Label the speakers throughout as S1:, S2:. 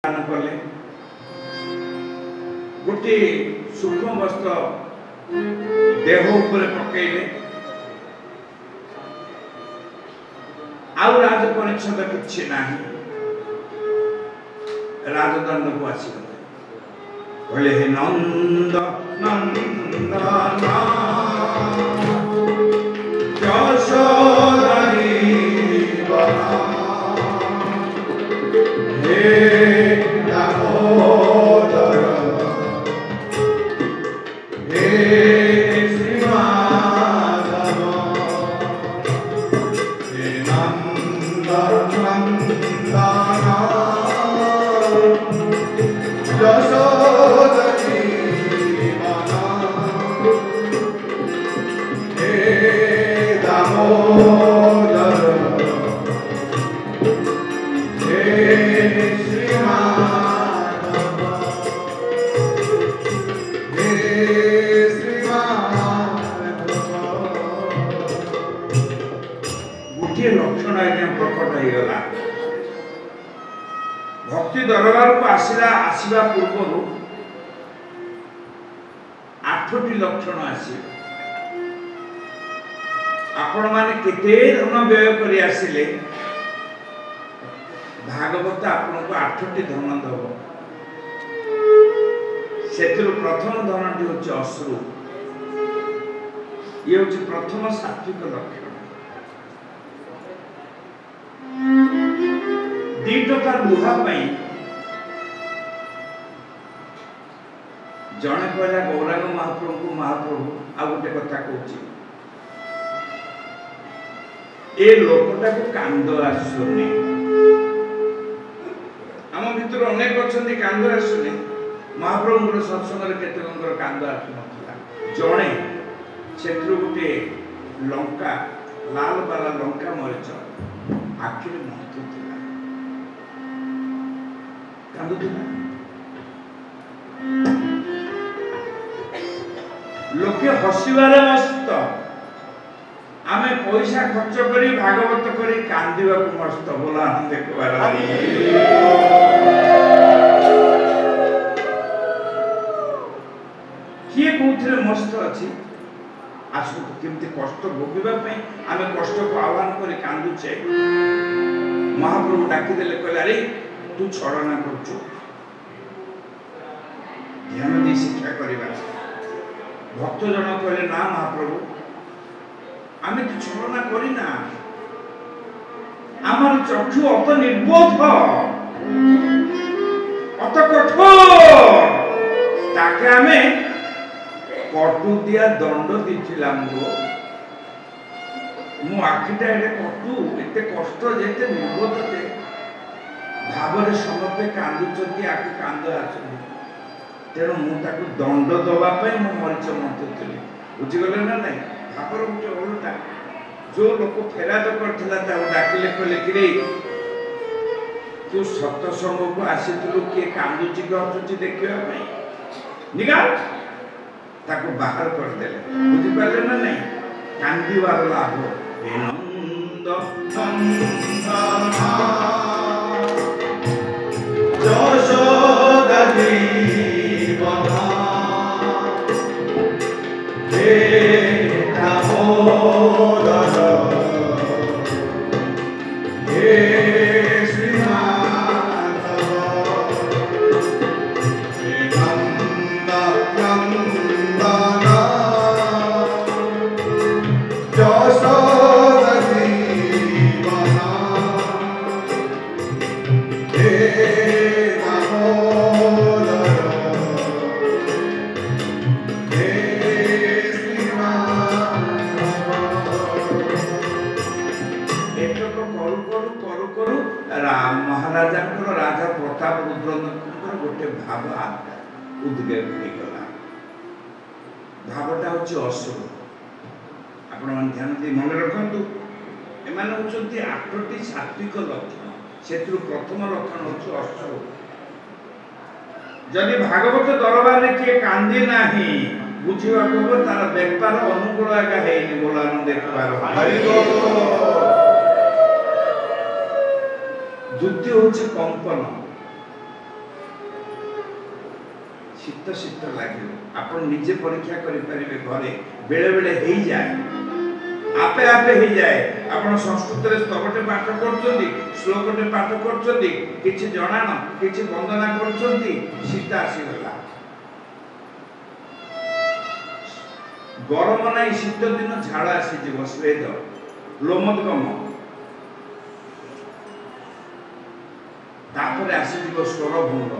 S1: कले गोटे सूक्ष्म वस्त्र देह उपर पकईले आउ राज परिच्छद किछि नाही राजदंड को आसीगले बोले हे नंद नंदन यशोदरी बना हे दामोदर हे श्रीमाधव हे नंद नंदन यशोदरी बना हे दामोदर हे श्रीमाधव हे श्रीमाधव गोटे लक्षण आज्ञा प्रकट हो गला भक्ति दरबार को आसवा पूर्व 8टी लक्षण आसे आपण माने केते धन व्यय करी आसिले भागवत आपन को 8टी धन दब सेतिर प्रथम धनटी होछि अश्रु ये होछि प्रथम सात्विक लक्षण 2 टका लुहा पई जने कहला गौरांग महाप्रभु महाप्रभु आ गोटे कथा कहूछि ए लोकटा को कांद आसुनी आम भीतर अनेक अच्छे कांद आसुनी महाप्रभु सत्संग केत कांद आसु ना जड़े से गोटे लंका लाल बाला लंका मरीच आखिर महत्व कांदुला लोके हसिबारे मस्त आमे पैसा खर्च करी भागवत करी कांदिबा को मस्त बोला हम देखबार किए कोथरे मस्त अछि आसु केमती कष्ट भोगिबा पे आमे कष्ट को आह्वान करी कांदुचे महाप्रभु डाकी देले कहले अरे तू छड़ना करछु ध्यान दे शिक्षा करिबा भक्त जन कहले ना महाप्रभु आमे तो छलना करी ना आमार चक्षु अत निर्बोध अत कठोर ताके आमे कटु दिया दंड दिथिलाम गो मु आखिटा एटे कटु एते कष्ट जेते निर्बोध जे भावरे समते कांदुचती आके कांद आछन तेरो मु ताको दंड दबा पे मु मरिच मंतुली बुझी गले ना नहीं भावर गोटे ओलटा जो लोक फेराद करथिला ता डाकिले कहले कि रे तू सत्संग को आसीतलु के कांदुची गछुची देखिबा पई निगाल ताको बाहर कर देले बुझी पाले ना नहीं कांदीवार लाभ हे नंद नंदना यशोदरी बना हे दामोदर हे श्रीमाधव हे नंद नंदन यशोदरी बना हे महाराजा राजा प्रताप रुद्र गोटे भाव उद्वेग हो गला भावटा हूँ अश्रु आपण ध्यान दे मन रखु एम 8टी सात्विक लक्षण से प्रथम लक्षण हूँ अश्रु जदि भागवत दरबार में किए कांदी नाही बुझा तार बेपार अनुकूल आगे है बोला देखबार द्वितीय हूँ कंपन शीत शीत लगे आप निजे परीक्षा करें घरे बेले बेले हो जाए आपे आपे हो जाए आप संस्कृत स्तवटे पाठ कर श्लोकटे पाठ कर किसी जनाण किसी वंदना कर शीत आसीगला गरम ना शीत दिन झाड़ आसीज स्वेद लोमोदगम तापर आसीज स्वर भंग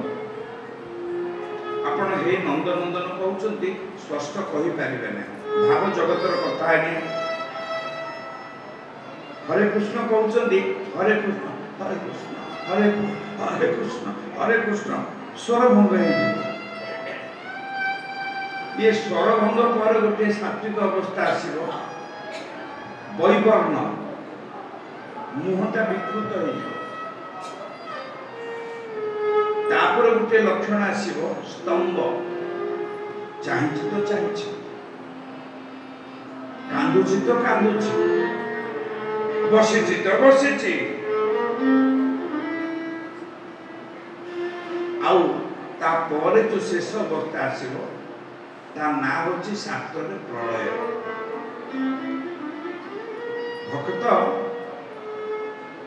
S1: आपण हे नंदनंदन कहते स्पष्ट कही पारे ना भाव जगतर कथा हरे कृष्ण कहते हरे कृष्ण हरे कृष्ण हरे हरे कृष्ण हरे कृष्ण स्वर भंग ये स्वर भंग पर गोटे सात्विक अवस्था आसो वैवर्ण मुहटा विकृत हो तापर गोटे लक्षण आसो स्तंभ चाहती तो चाहती कांदुची तो कांदुची बसी तो बसी आउ जो शेष अवस्था आसो ता ना होची शास्त्र प्रलय भक्त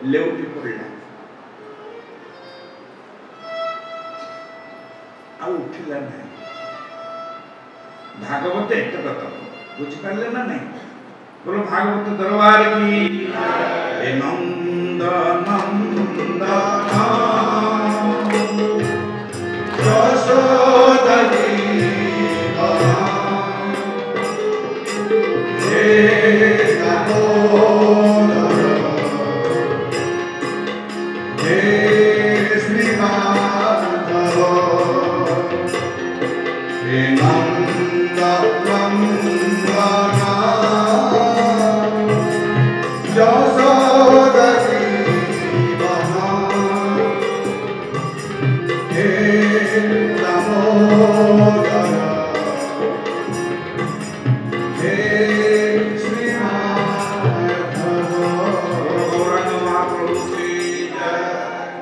S1: लेउटी पड़ला आ उठिला नहीं भागवत एक कथा बुझिपारे ना नहीं बोलो भागवत दरबार की हे नंद नंद यशोदरी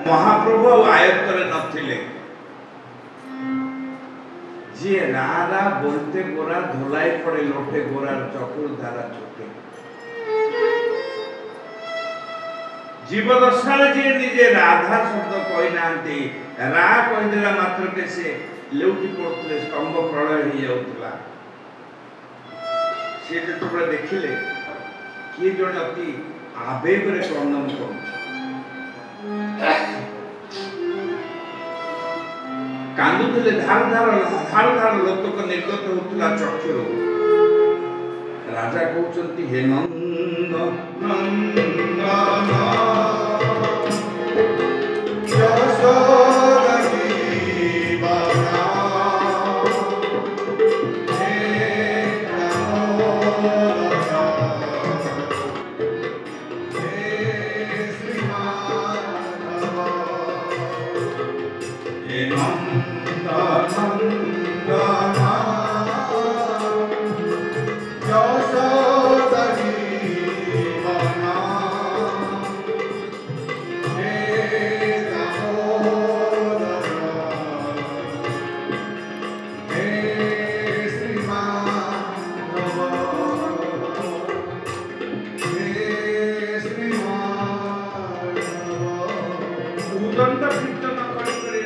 S1: महाप्रभु आयत्तरे नथिले जी रारा बोलते गोरा धोलाई पड़े लोटे गोरा चकुर धारा छोटे जीवदशा जी निजे राधा शब्द कही ना रा कहीदेला मात्र के से लेउटी पड़ते स्तंभ प्रलय हो जाउतला से जो देखिले किए जड़े अति आवेग रे क्रंदन कर कांदुले धार धार लोक निर्गत होता चक्षुर राजा कहते हे नंद नंदन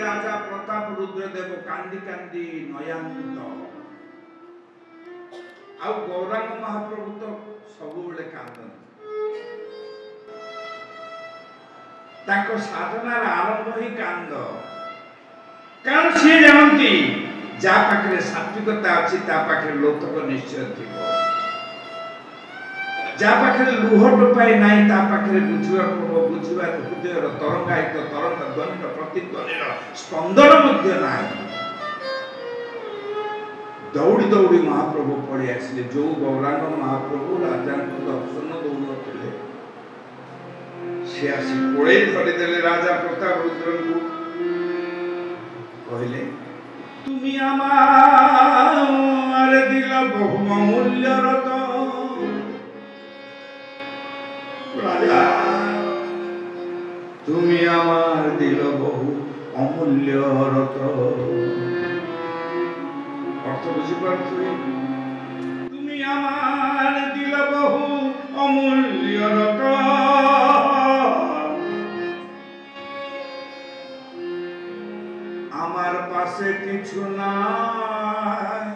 S1: राजा प्रताप रुद्रदेव कांदी कांदी नयान्वित आउ गौरांग महाप्रभु तो सब बेले कांदन ताको साधनार आरंभ ही कांद कारण सी जानती जा पाखे सात्विकता अच्छी ता पाखे लोतक निश्चय थिबो जा पाखे लुह टोपाई नाही ता पाखे बुझिवा बुझिवा हृदयर तरंगायित तरंग ध्वनि प्रतिध्वनि स्पंदन मध्य नाही दौड़ी दौड़ी महाप्रभु पड़ी आसिले जो गौरांग महाप्रभु राजा दर्शन दौड़े से आसी कोड़े धरिदेले राजा प्रताप रुद्र को कहले तुमी आमार दिल बहुमूल्य रतन राजा तुमी आमार दिल बहु अमूल्य रतन अर्थ बुझिपारुथिबे तुमी आमार दिल बहु अमूल्य रतन आमार पासे किछु नाई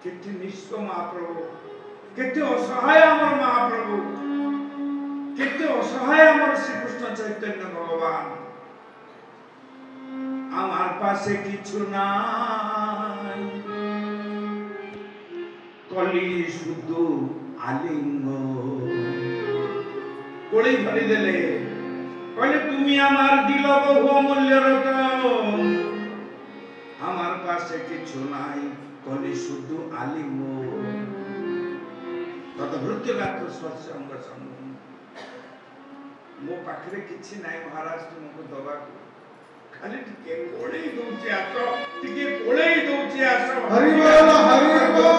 S1: केते निष्ठ महाप्रभु केते असहाय आमर महाप्रभु केते असहाय आमर श्री कृष्ण चैतन्य भगवान आमार पासे किछु नाई कली शुद्धु आलिंग कोली धरी देले कहले तुमी आमार दिल बहु अमूल्य रतन आमार पासे किछु नाई कली शुद्धु आलिंग तत भृत्यगात्र स्पर्श अंग संग मो पाखरे किछि नाई महाराज तुमको दबा खाली टिके कोळेई दउची आसो टिके कोळेई दउची आसो
S2: हरि बोल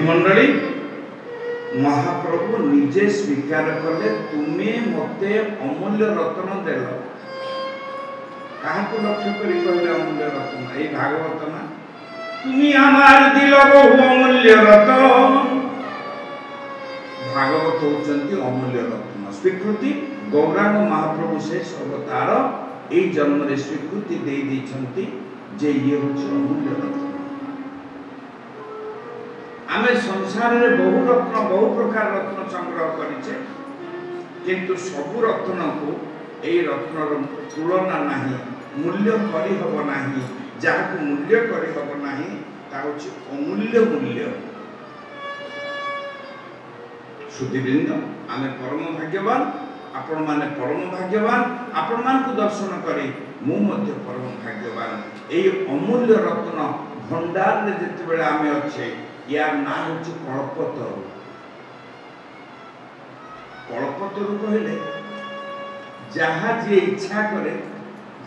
S1: मंडली महाप्रभु निजे स्वीकार कले तुम्हें मते अमूल्य रत्न देल काहाको लक्ष्य करी कहले अमूल्य रत्न ए भागवत ना तुम्हें आमार दिल बहु अमूल्य रत्न भागवत होचंती अमूल्य रत्न स्वीकृति गौरांग महाप्रभु से अवतार ए जन्म रे स्वीकृति दे दैछंती जे ये होछ अमूल्य रत्न आमे संसार रे बहु रत्न बहु प्रकार रत्न संग्रह करिचे किंतु सब रत्न को ए रत्न तुलना नाही मूल्य करी हबो नाही जाहाको मूल्य करी हबो नाही ता होछि अमूल्य मूल्य सुधीवृंद आमे परम भाग्यवान आपण माने परम भाग्यवान आपण मान को दर्शन करी मु मध्य परम भाग्यवान ए अमूल्य रत्न भंडार रे जते बेला आमे अच्छे यार ना होची कल्पतरु कल्पतरु कहले जहा जे इच्छा करे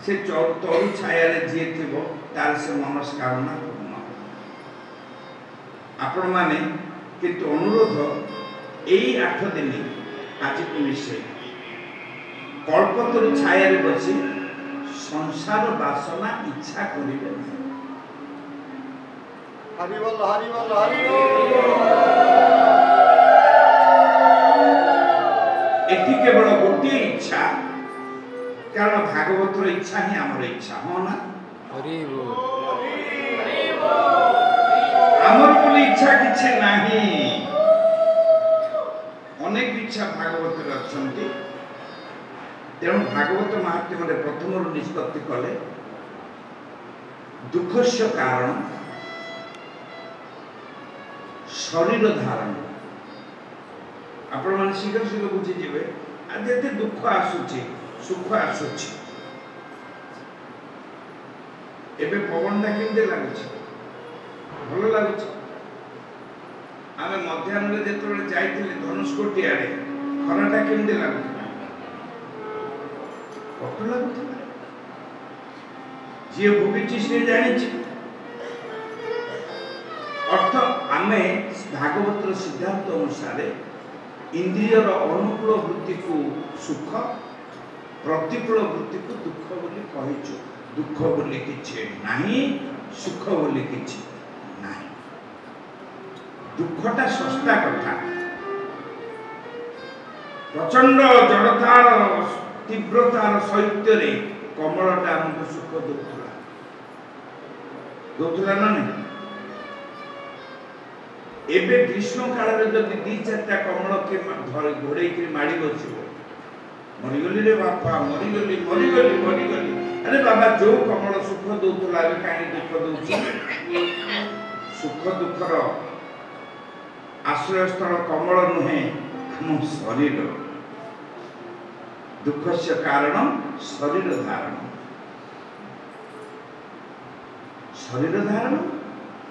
S1: से तरु छाया रे जे थिबो तार से मनस्कामना पूर्ण आपण माने किंतु अनुरोध एई 8 दिन आज को मिसे कल्पतरु छाया रे बसी संसार वासना इच्छा करिवे
S2: हरि बोल हरि बोल हरि
S1: एटी केवल गोटे इच्छा कारण भागवतर इच्छा ही आमर इच्छा हो ना
S3: हरि बोल
S1: आमर बोली इच्छा किछि नाही अनेक इच्छा भागवतर अछंती तेणु भागवत महात्म्य रे प्रथम निष्पत्ति कले दुखस्य कारण शरीर धारण आपण मान शीघ्र शीघ्र बुझी जीवे आज एते दुख आसुची सुख आसुची एबे पवन ना केमते लागुची भलो लागुची आमे मध्याह्न रे जेतोले जाइथिले धनुषकोटी आडे खराटा केमते लागुची कष्ट लागुची जे भोगिची से जानिची अर्थ आमे भागवतर सिद्धांत अनुसार इंद्रियर अनुकूल वृत्ति को सुख प्रतिकूल वृत्ति को दुख बोली कहिछु दुख बोली किछि नाही सुख बोली किछि नाही दुखटा सस्ता कथा प्रचंड जड़तार तीव्रतार सहित रे कमलटा हमको सुख दोथुला ना नहीं एबे ग्रीष्म काल रे जदि दी चारटा कमल के धर घोड़े के माड़ी बसिबो मरिगली रे बापा मरिगली मरिगली मरिगली अरे बाबा जो कमल सुख दउतला रे काहे दुख दउछ सुख दुखर आश्रय स्थल कमल नुहे हम शरीर दुखस्य कारण शरीर धारण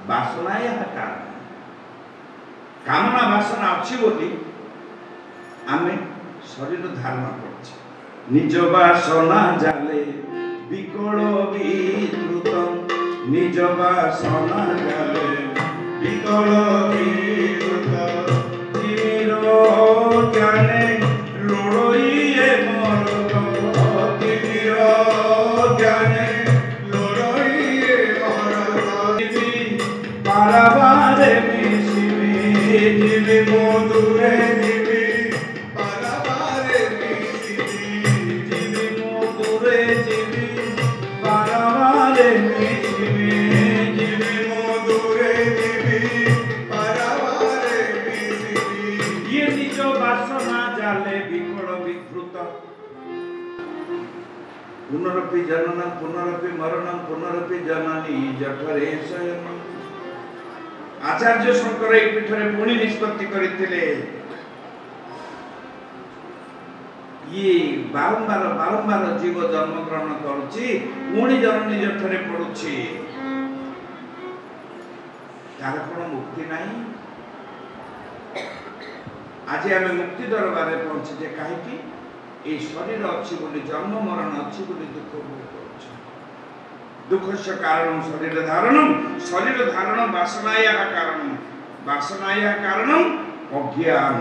S1: वासनाय कारण कामना वासना अच्छी बोली आमे शरीर धारण करछे निज वासना जाले विकल विद्रुत निज वासना जाले विकल विद्रुत जीरो ज्ञाने लोड़इए मरद जीरो ज्ञाने लोड़इए मरद पारावारे जीवी मधुरे जीवी पारावारे जीवी मधुरे जीवी पारावारे जीवी मधुरे जीवी पारावारे ये निज वासना जाले विकल विकृत पुनरपि जनन पुनरपि मरण पुनरपि जननी जठरे शयन आचार्य शंकर एक पीठरे पुणी निष्पत्ति करथिले ये बारंबार बारंबार जीव जन्म ग्रहण करुछि पुणी जननी जठरे पडुछि तार कोन मुक्ति नाही आज आमे मुक्ति दरबारे पहुंची जे काहे कि ए शरीर अछि बोली जन्म मरण अछि बोली दुख भोग करुछि दुखस्य कारण शरीर धारण वासनाया कारण अज्ञान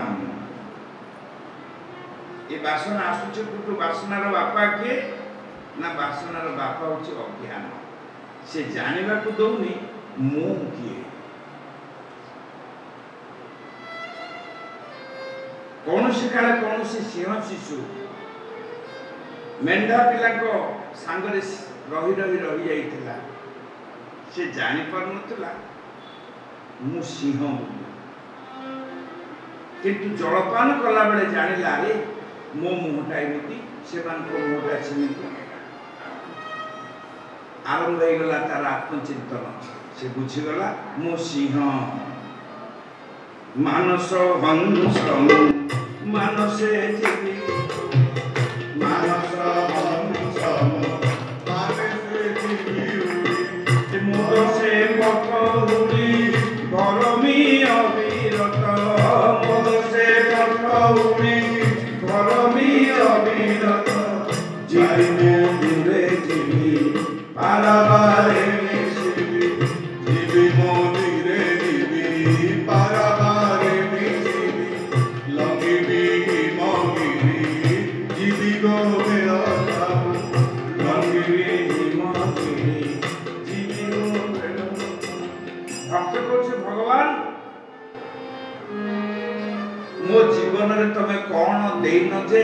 S1: ये वासना आसुचे कुटु वासनार बापा के ना वासनार बापा होछि अज्ञान से जानिबा को दउनी मु किए कौन से काले कौन से सिंह शिशु मेंढा पिला को सांगरे रही रही रही जाइथिला से जानि पर नथिला मु सिंह बोली किंतु जलपान कला बेले जानिला रे मो मुहटा एमिति से मान को मुहटा सेमिति आरंभ हो गला तार आत्मचिंतन से बुझी गला मो सिंह मानस हंस मानसे जीवी मानस हंस मानसे जीवी मुद से बकहुरी भरमी अविरत मुद से बकहुरी भरमी अविरत जीवी मोदुरे जीवी पारावारे जीवी जीवी मोदुरे जीवी पारावारे भगवान मो जीवन रे तमे कौन देन जे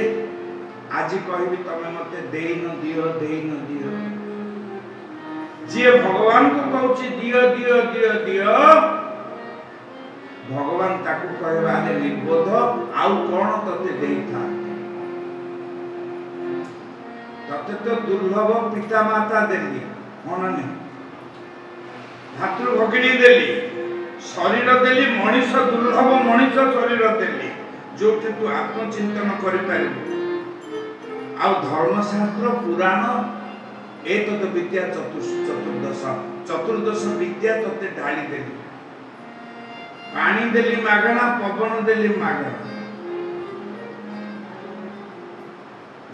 S1: आज कहबी तमे मते देन दियो जे भगवान को कहउची दियो दियो दियो दियो भगवान ताकू कहबा ने निबोध आउ कौन तते देइथा तते तो दुर्लभ पिता माता देली कोन ने भातृ भगिनी देली शरीर देली मनीष दुर्लभ मनीष शरीर देली जो तू आत्मचिंतन करि पारिबो आ धर्मशास्त्र पुराण एतत विद्या चतुर्दश विद्या तते ढाली देली पानी देली मागणा पवन देली मागणा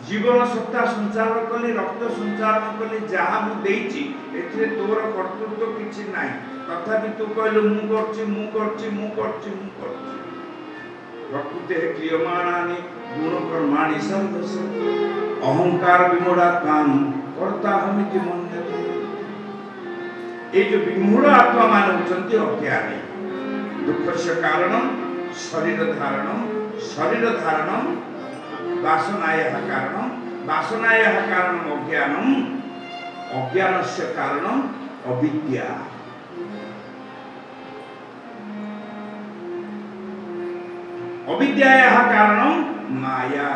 S1: जीवन सत्ता संचार कली रक्त संचारण कली जहा मु देइची एथिरे तोर कर्तृत्व किछि नाही तथापि तू कहलु मु करछि प्रकृते क्रियमाणानि गुण कर्माणि सर्वस अहंकार विमूढ़ात्मान कर्ता हमिति मन्यते ए जो विमूढ़ आत्मा मान होचंती अज्ञानी दुखस्य कारण शरीर धारण वासनायाः कारणं अज्ञानम अज्ञानस्य कारणं अविद्या अविद्यायाः कारणं माया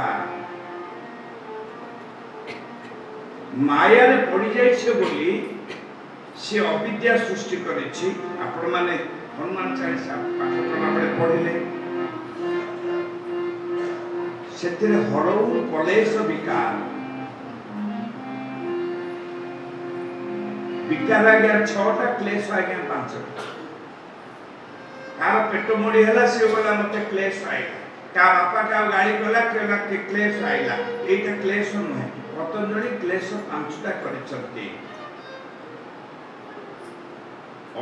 S1: माया रे पड़ी जाय छे बोली से अविद्या सृष्टि करिछि आपण माने हनुमान चालीसा पाठ करला बेले पढिले सेतिरे हरऊ कलेश विकार विकार आज्ञा 6टा क्लेश आज्ञा 5टा कार पेट मोड़ी हला से बोला मते क्लेश आइला का बापा का गाड़ी कला केला के क्लेश आइला एटा क्लेश नहे पतंजलि क्लेश 5टा करिसथि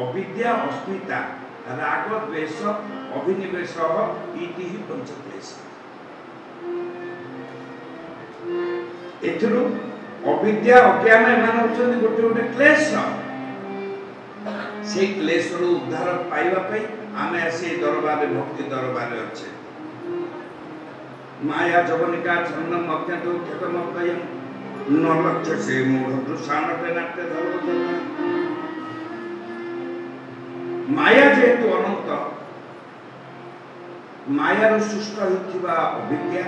S1: अविद्या अस्मिता राग द्वेष अभिनिवेश इति ही पंच क्लेश एथरु अविद्या अज्ञान मान होचन गोटे गोटे क्लेश से क्लेश रो उद्धार पाइबा पई आमे आसी दरबार भक्ति दरबार अच्छे माया जवनिका छन्नम अज्ञात ठकमकयम न लक्ष्य से मूढ़ दृशानते नाट्य धर्म माया जेतु अनंत माया रो सृष्ट होइतिबा अविद्या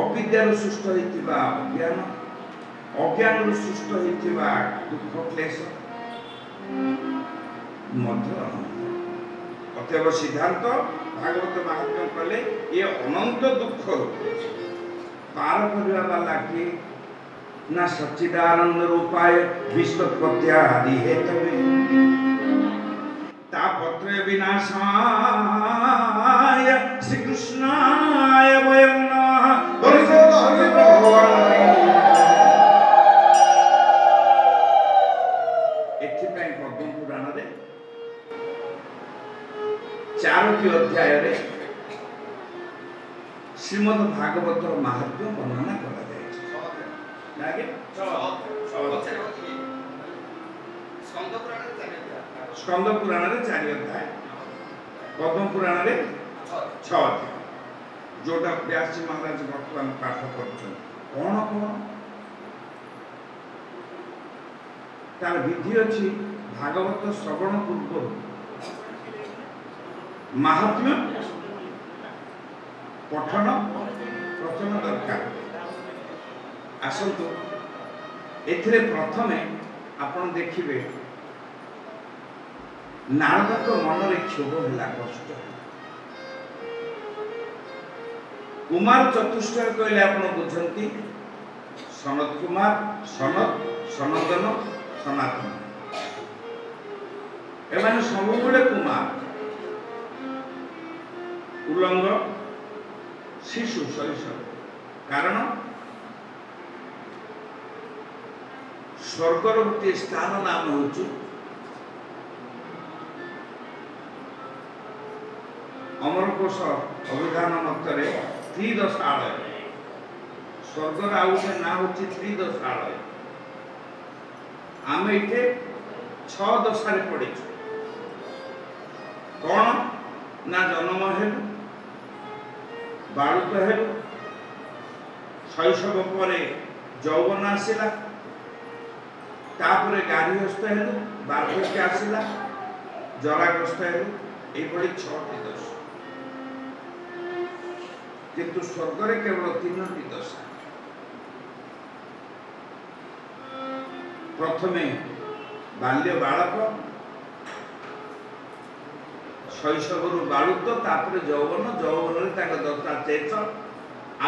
S1: अविद्या रो सृष्ट होइतिबा अज्ञान अज्ञान रो सृष्ट होइतिबा दुख क्लेश मध्य अतएव सिद्धांत भागवत महात्मा कहले ये अनंत दुख पार करवा वाला के ना सच्चिदानंद रूपाय विश्वोत्पत्त्या आदि हेतवे तापत्रय विनाशाय श्री कृष्णाय वयं नमः एथिପାଇଁ पद्म पुराण रे 4टी अध्याय रे श्रीमद् भागवत महात्म्य वर्णना करा जाय लागे स्कंद पुराण रे 4 अध्याय पद्म पुराण रे 6 अध्याय जोटा व्यास जी महाराज वर्तमान पाठ करछन कोन कोन तार विधि अछि भागवत श्रवण पूर्व महात्म्य पठन प्रथम दरकार आसंतु एथिरे प्रथमे आपण देखिबे नारद मन रे क्षोभ होला कष्ट कुमार चतुष्टय कहले आपण बुझंती सनत कुमार सनत सनंदन सनातन एमाने सबुबले कुमार उलंग शिशु शैशव कारण स्वर्गर गोटे स्थान नाम होचु अमरकोश अभिधान मतरे त्रिदशालय स्वर्गर आउटे ना होची त्रिदशालय आमे इथे 6 दशारे पड़िछु कौन ना जन्म हेलु बालुक हेलु शैशव परे यौवन आसिला तापरे गार्हस्थ हेलु बार्धक्य आसिला जराग्रस्त हेलु एई भली 6टी दशा किंतु स्वर्ग रे केवल 3टी दशा प्रथमे बाल्य बालक शैशव बालुक तापर यौवन यौवन दशा चेत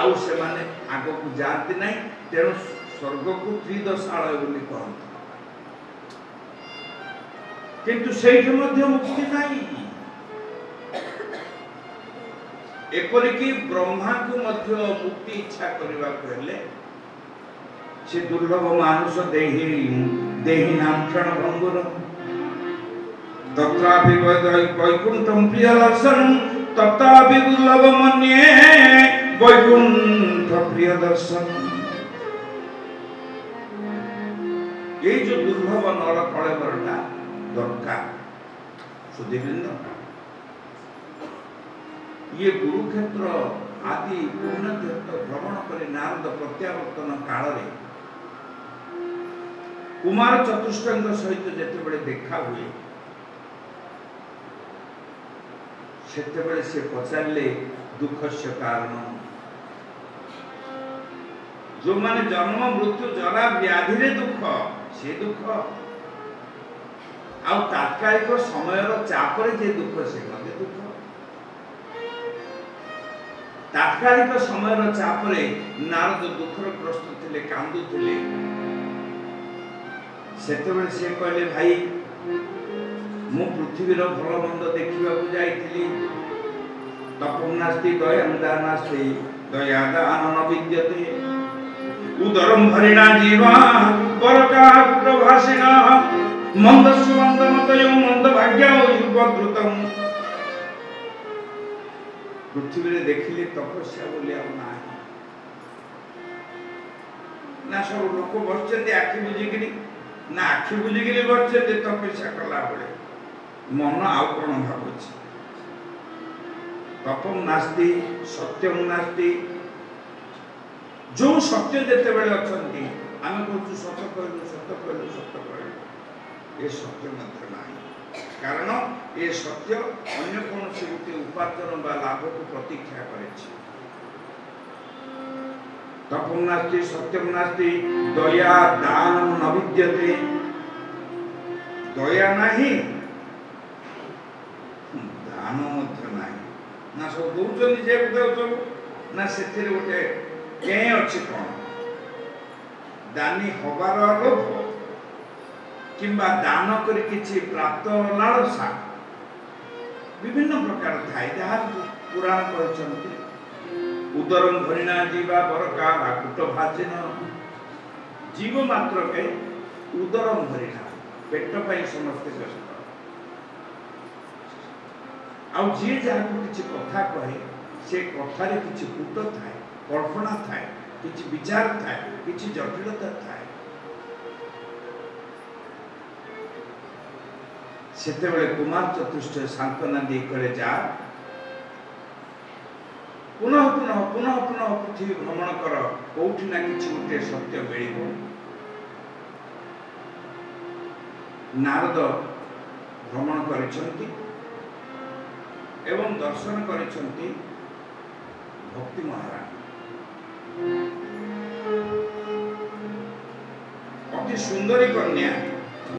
S1: आउ से माने आग को जाती नहीं तेणु स्वर्ग को त्रिदशालय बोली कहते किंतु सेठ मध्य मुक्ति नहीं एपरिकी ब्रह्मा को मध्य मुक्ति इच्छा करने हेले से दुर्लभ मानुष देहि देहि नाम क्षण भंगुर तत्रापि वैकुंठम प्रिय दर्शन तत्रापि दुर्लभ मन्ये वैकुंठ प्रिय दर्शन ये जो दुर्लभ नर कलेवरटा दरकार सुधीवृंद ये कुरुक्षेत्र आदि पूर्ण तीर्थ भ्रमण कर नारद प्रत्यावर्तन काल रे कुमार चतुष्टय सहित जेते बड़े देखा हुए ସେତେବେଳେ ସେ ପଚାରିଲେ ଦୁଃଖସ୍ୟ କାରଣ। ଯୋଉମାନେ ଜନ୍ମ ମୃତ୍ୟୁ ଜରା ବ୍ୟାଧିରେ ଦୁଃଖ, ସେ ଦୁଃଖ, ଆଉ ତାତ୍କାଳିକ ସମୟର ଚାପରେ ଯେ ଦୁଃଖ, ସେ ମଧ୍ୟ ଦୁଃଖ। ତାତ୍କାଳିକ ସମୟର ଚାପରେ ନାରଦ ଦୁଃଖର ଗ୍ରସ୍ତ ଥିଲେ, କାନ୍ଦୁଥିଲେ। ସେତେବେଳେ ସେ କହିଲେ, ଭାଇ ମୁଁ ପୃଥିବୀର ଭଲ ମନ୍ଦ ଦେଖିବାକୁ ଯାଇଥିଲି। ତପଃ ନାସ୍ତି ଦୟାଂ ଦାନାସ୍ତି ଦୟାଦାନ ନ ବିଦ୍ୟତେ ଉଦରଂ ହରିଣା ଜୀବା ବରକାକୁଟ ଭାସିନା ମନ୍ଦସ୍ୟ ମନ୍ଦମତୟଂ ମନ୍ଦ ଭାଗ୍ୟଂ ଉପଦ୍ରୁତଂ। ପୃଥିବୀରେ ଦେଖିଲେ ତପସ୍ୟା ବୋଲି ଆଉ ନାହିଁ। ନା ସବୁ ଲୋକ ବସିଛନ୍ତି ଆଖି ବୁଝିକିରି, ନା ଆଖି ବୁଝିକିରି ବସିଛନ୍ତି ତପସ୍ୟା କଲା ବେଳେ ମନ ଆଉ କଣ ଭାବୁଛି। ତପଂ ନାସ୍ତି ସତ୍ୟଂ ନାସ୍ତି। ଯୋଉ ସତ୍ୟ ଯେତେବେଳେ ଅଛନ୍ତି ଆମେ କହୁଛୁ ସତ କହିଲୁ ସତ କହିଲୁ ସତ କହିଲୁ, ଏ ସତ୍ୟ ମଧ୍ୟ ନାହିଁ। କାରଣ ଏ ସତ୍ୟ ଅନ୍ୟ କୌଣସି ଗୋଟିଏ ଉପାର୍ଜନ ବା ଲାଭକୁ ପ୍ରତୀକ୍ଷା କରିଛି। ତପଂ ନାସ୍ତି ସତ୍ୟଂ ନାସ୍ତି ଦୟା ଦାନଂ ନ ବିଦ୍ୟତେ। ଦୟା ନାହିଁ, ଦାନ ମଧ୍ୟ ନାହିଁ। ନା ସବୁ ଦଉଛନ୍ତି ଯେ ସବୁ, ନା ସେଥିରେ ଗୋଟେ କେଁ ଅଛି କଣ? ଦାନୀ ହବାର ଲୋଭ କିମ୍ବା ଦାନ କରି କିଛି ପ୍ରାପ୍ତ ଲାଳସା ବିଭିନ୍ନ ପ୍ରକାର ଥାଏ, ଯାହା ପୁରାଣ କହିଛନ୍ତି। ଉଦରଂ ହରିଣା ଜୀବା ବରକା ଆକୁଟ ଭାଜିନ। ଜୀବ ମାତ୍ରକେ ଉଦରଂ ହରିଣା, ପେଟ ପାଇଁ ସମସ୍ତେ ବ୍ୟସ୍ତ। ଆଉ ଯିଏ ଯାହାକୁ କିଛି କଥା କହେ, ସେ କଥାରେ କିଛି କୂଟ ଥାଏ, କଳ୍ପନା ଥାଏ, କିଛି ବିଚାର ଥାଏ, କିଛି ଜଟିଳତା ଥାଏ। ସେତେବେଳେ କୁମାର ଚତୁଷ୍ଟ ସାନ୍ତ୍ୱନା ଦେଇ କରେ, ଯା ପୁନଃ ପୁନଃ ପୁନଃ ପୁନଃ ପୃଥିବୀ ଭ୍ରମଣ କର, କୋଉଠି ନା କିଛି ଗୋଟିଏ ସତ୍ୟ ମିଳିବ। ନାରଦ ଭ୍ରମଣ କରିଛନ୍ତି ଏବଂ ଦର୍ଶନ କରିଛନ୍ତି ଭକ୍ତି ମହାରାଣୀ। ଅତି ସୁନ୍ଦରୀ କନ୍ୟା।